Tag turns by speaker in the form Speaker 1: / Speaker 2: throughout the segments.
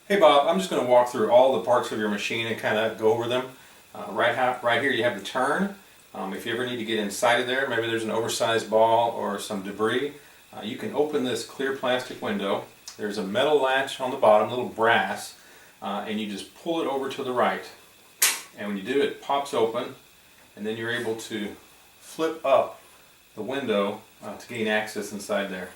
Speaker 1: Hey Bob, I'm just going to walk through all the parts of your machine and kind of go over them. Right here you have the turn. If you ever need to get inside of there, maybe there's an oversized ball or some debris, you can open this clear plastic window. There's a metal latch on the bottom, little brass, and you just pull it over to the right. And when you do, it pops open, and then you're able to flip up the window to gain access inside there.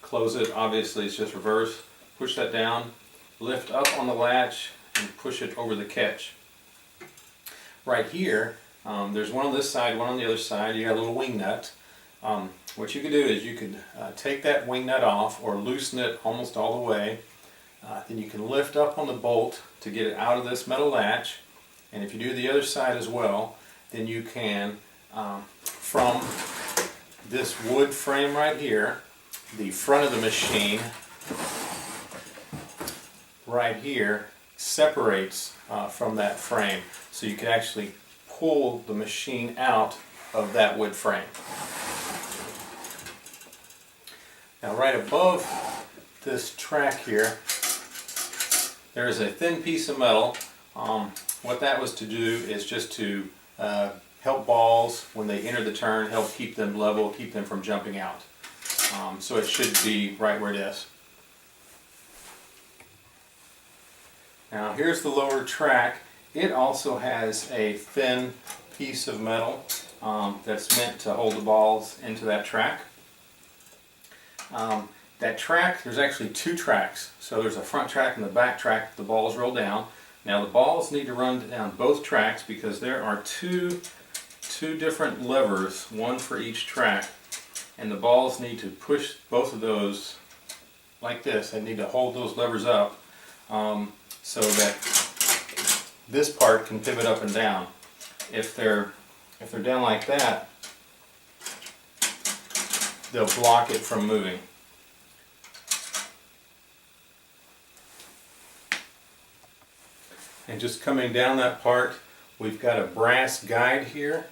Speaker 1: Close it, obviously it's just reverse. Push that down, lift up on the latch, and push it over the catch. Right here, there's one on this side, one on the other side. You got a little wing nut. What you could do is you could take that wing nut off or loosen it almost all the way. Then you can lift up on the bolt to get it out of this metal latch. And if you do the other side as well, then you can, from this wood frame right here, the front of the machine right here separates from that frame, so you can actually pull the machine out of that wood frame. Now right above this track here there is a thin piece of metal. What that was to do is just to help balls when they enter the turn, help keep them level, keep them from jumping out. So it should be right where it is. Now here's the lower track. It also has a thin piece of metal that's meant to hold the balls into that track. That track, there's actually two tracks. So there's a front track and the back track. The balls roll down. Now the balls need to run down both tracks because there are two different levers, one for each track, and the balls need to push both of those like this. They need to hold those levers up so that this part can pivot up and down. If they're down like that, they'll block it from moving. And just coming down that part, we've got a brass guide here.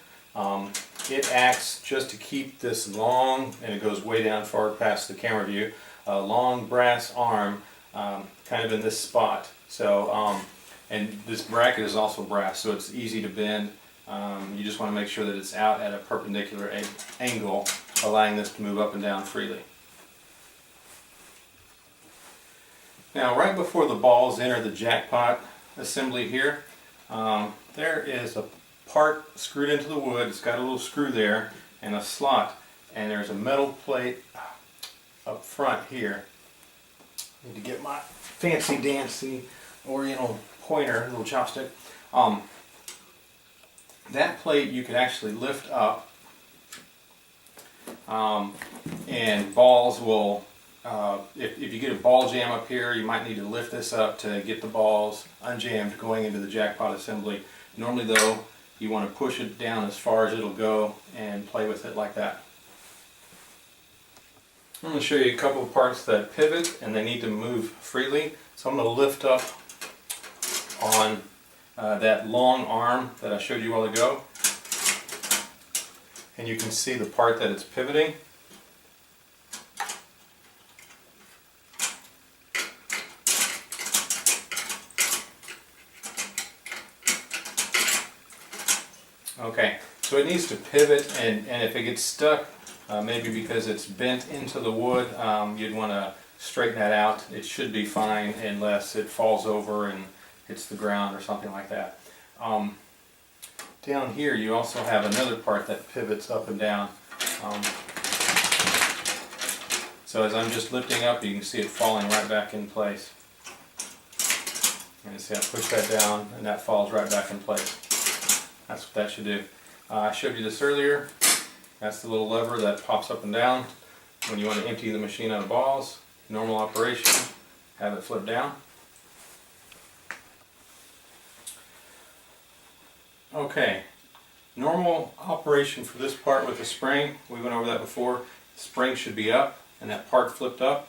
Speaker 1: It acts just to keep this long, and it goes way down far past the camera view, a long brass arm kind of in this spot. So, and this bracket is also brass, so it's easy to bend. You just want to make sure that it's out at a perpendicular angle, allowing this to move up and down freely. Now, right before the balls enter the jackpot assembly here, there is a part screwed into the wood. It's got a little screw there and a slot, and there's a metal plate up front here. I need to get my fancy dancy oriental pointer, little chopstick. That plate you can actually lift up, and balls will, if you get a ball jam up here, you might need to lift this up to get the balls unjammed going into the jackpot assembly. Normally though, you want to push it down as far as it'll go and play with it like that. I'm going to show you a couple of parts that pivot and they need to move freely. So I'm going to lift up on that long arm that I showed you a while ago, and you can see the part that it's pivoting. Okay, so it needs to pivot, and if it gets stuck, maybe because it's bent into the wood, you'd want to straighten that out. It should be fine unless it falls over and hits the ground or something like that. Down here you also have another part that pivots up and down. So as I'm just lifting up, you can see it falling right back in place. And you see I push that down and that falls right back in place. That's what that should do. I showed you this earlier. That's the little lever that pops up and down when you want to empty the machine out of balls. Normal operation, have it flip down. Okay, normal operation for this part with the spring, we went over that before. The spring should be up and that part flipped up.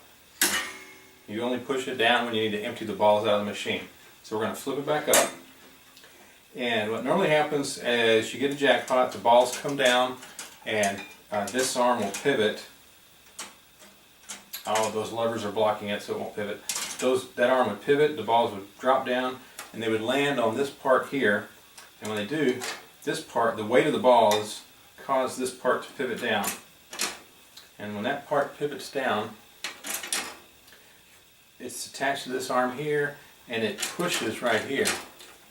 Speaker 1: You only push it down when you need to empty the balls out of the machine. So we're going to flip it back up. And what normally happens is you get a jackpot, the balls come down, and this arm will pivot. Oh, those levers are blocking it so it won't pivot. that arm would pivot, the balls would drop down, and they would land on this part here. And when they do, this part, the weight of the balls cause this part to pivot down. And when that part pivots down, it's attached to this arm here, and it pushes right here.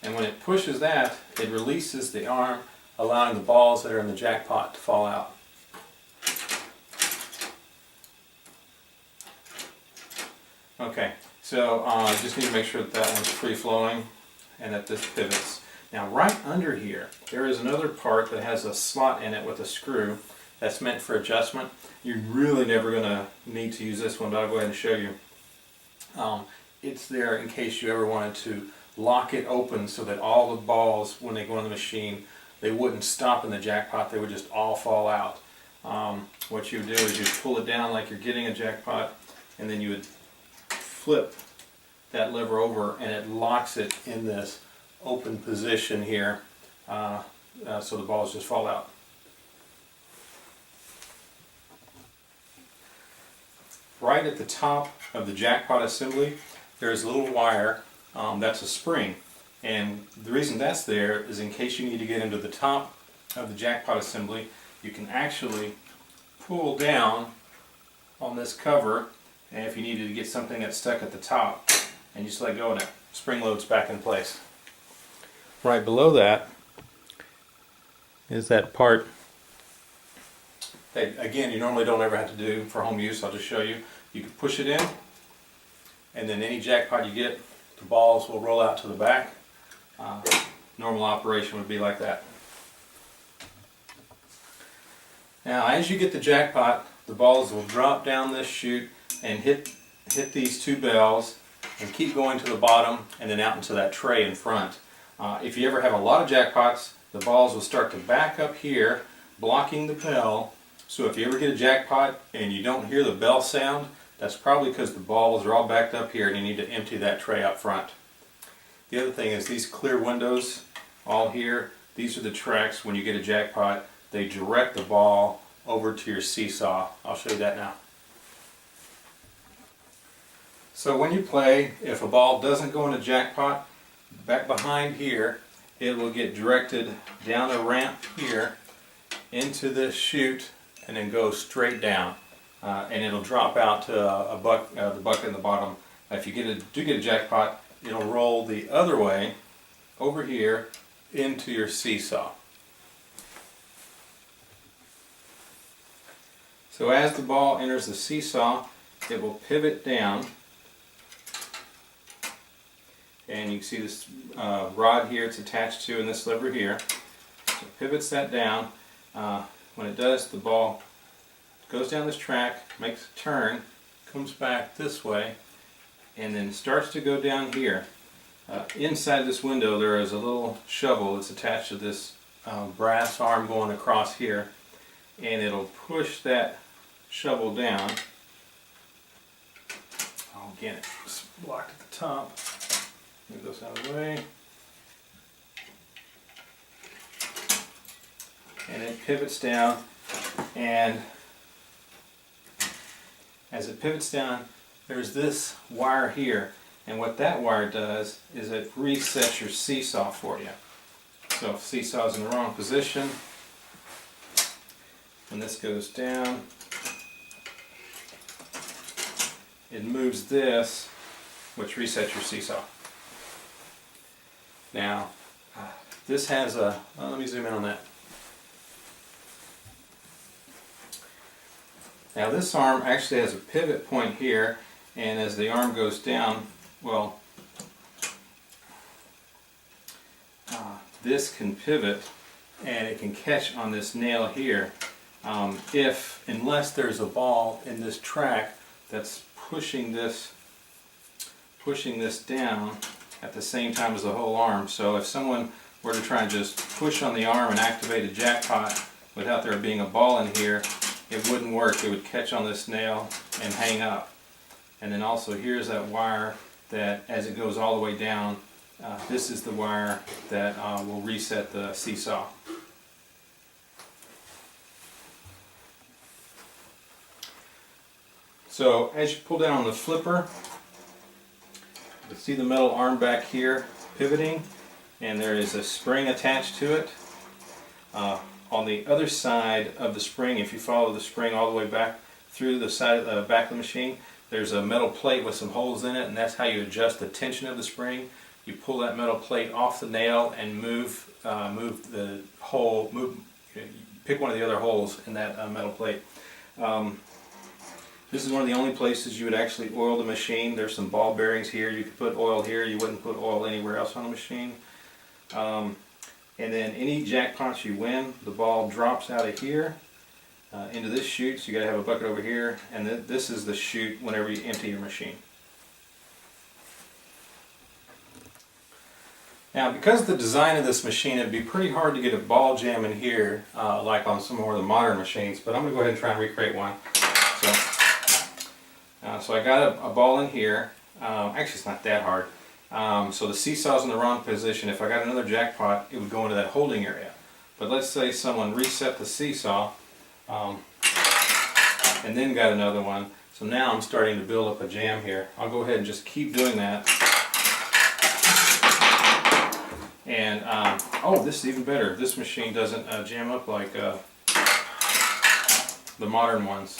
Speaker 1: And when it pushes that, it releases the arm, allowing the balls that are in the jackpot to fall out. Okay, so just need to make sure that that one's free flowing and that this pivots. Now right under here, there is another part that has a slot in it with a screw that's meant for adjustment. You're really never going to need to use this one, but I'll go ahead and show you. It's there in case you ever wanted to lock it open so that all the balls, when they go in the machine, they wouldn't stop in the jackpot, they would just all fall out. What you would do is you'd pull it down like you're getting a jackpot, and then you would flip that lever over and it locks it in this open position here, so the balls just fall out. Right at the top of the jackpot assembly, there's a little wire that's a spring, and the reason that's there is in case you need to get into the top of the jackpot assembly, you can actually pull down on this cover, and if you needed to get something that's stuck at the top, and you just let go and it spring loads back in place. Right below that is that part that, again, you normally don't ever have to do for home use. I'll just show you. You can push it in, and then any jackpot you get, the balls will roll out to the back. Normal operation would be like that. Now, as you get the jackpot, the balls will drop down this chute and hit these two bells and keep going to the bottom and then out into that tray in front. If you ever have a lot of jackpots, the balls will start to back up here, blocking the bell. So if you ever get a jackpot and you don't hear the bell sound, that's probably because the balls are all backed up here and you need to empty that tray up front. The other thing is these clear windows all here, these are the tracks when you get a jackpot. They direct the ball over to your seesaw. I'll show you that now. So when you play, if a ball doesn't go in a jackpot, back behind here, it will get directed down a ramp here into this chute and then go straight down. And it'll drop out to the bucket in the bottom. If you do get a jackpot, it'll roll the other way over here into your seesaw. So as the ball enters the seesaw, it will pivot down. And you can see this rod here it's attached to, and this lever here. So it pivots that down. When it does, the ball goes down this track, makes a turn, comes back this way, and then starts to go down here. Inside this window there is a little shovel that's attached to this brass arm going across here, and it'll push that shovel down. Oh, again, it's blocked at the top. Move those out of the way. And it pivots down, and as it pivots down, there's this wire here, and what that wire does is it resets your seesaw for you. So if seesaw is in the wrong position, when this goes down, it moves this, which resets your seesaw. Now, this has a, let me zoom in on that. Now this arm actually has a pivot point here, and as the arm goes down, well, this can pivot and it can catch on this nail here. Unless there's a ball in this track that's pushing this down at the same time as the whole arm. So if someone were to try and just push on the arm and activate a jackpot without there being a ball in here, it wouldn't work. It would catch on this nail and hang up. And then also here's that wire that as it goes all the way down, this is the wire that will reset the seesaw. So as you pull down on the flipper, See the metal arm back here pivoting, and there is a spring attached to it. On the other side of the spring, if you follow the spring all the way back through the side of the back of the machine, there's a metal plate with some holes in it, and that's how you adjust the tension of the spring. You pull that metal plate off the nail and pick one of the other holes in that metal plate. This is one of the only places you would actually oil the machine. There's some ball bearings here. You could put oil here. You wouldn't put oil anywhere else on the machine. And then any jackpots you win, the ball drops out of here into this chute. So you got to have a bucket over here, and this is the chute whenever you empty your machine. Now, because of the design of this machine, it'd be pretty hard to get a ball jam in here like on some more of the modern machines, but I'm going to go ahead and try and recreate one. So I got a ball in here. Actually, it's not that hard. So the seesaw's in the wrong position. If I got another jackpot, it would go into that holding area. But let's say someone reset the seesaw and then got another one. So now I'm starting to build up a jam here. I'll go ahead and just keep doing that. And oh, this is even better. This machine doesn't jam up like the modern ones.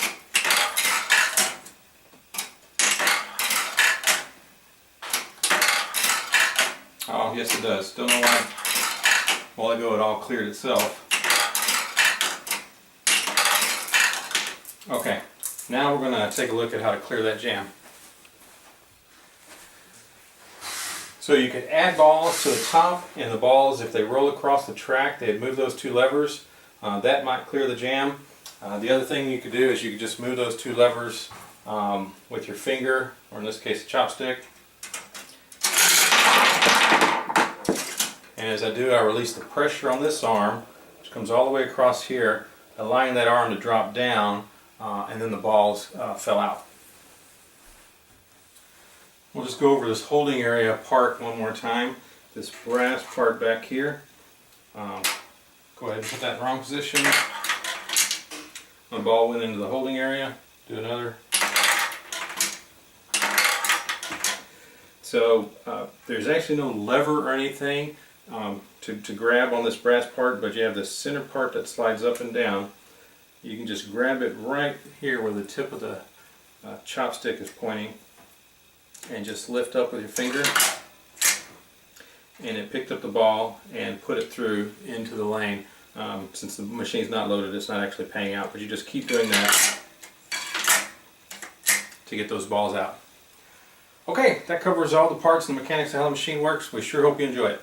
Speaker 1: Oh, yes it does. Don't know why. A while ago it all cleared itself. Okay, now we're going to take a look at how to clear that jam. So you could add balls to the top, and the balls, if they roll across the track, they'd move those two levers. That might clear the jam. The other thing you could do is you could just move those two levers with your finger, or in this case a chopstick. And as I do, I release the pressure on this arm, which comes all the way across here, allowing that arm to drop down, and then the balls fell out. We'll just go over this holding area part one more time. This brass part back here. Go ahead and put that in the wrong position. My ball went into the holding area. Do another. So there's actually no lever or anything to grab on this brass part, but you have this center part that slides up and down. You can just grab it right here where the tip of the chopstick is pointing and just lift up with your finger, and it picked up the ball and put it through into the lane. Since the machine's not loaded, it's not actually paying out, but you just keep doing that to get those balls out. Okay, that covers all the parts and the mechanics of how the machine works. We sure hope you enjoy it.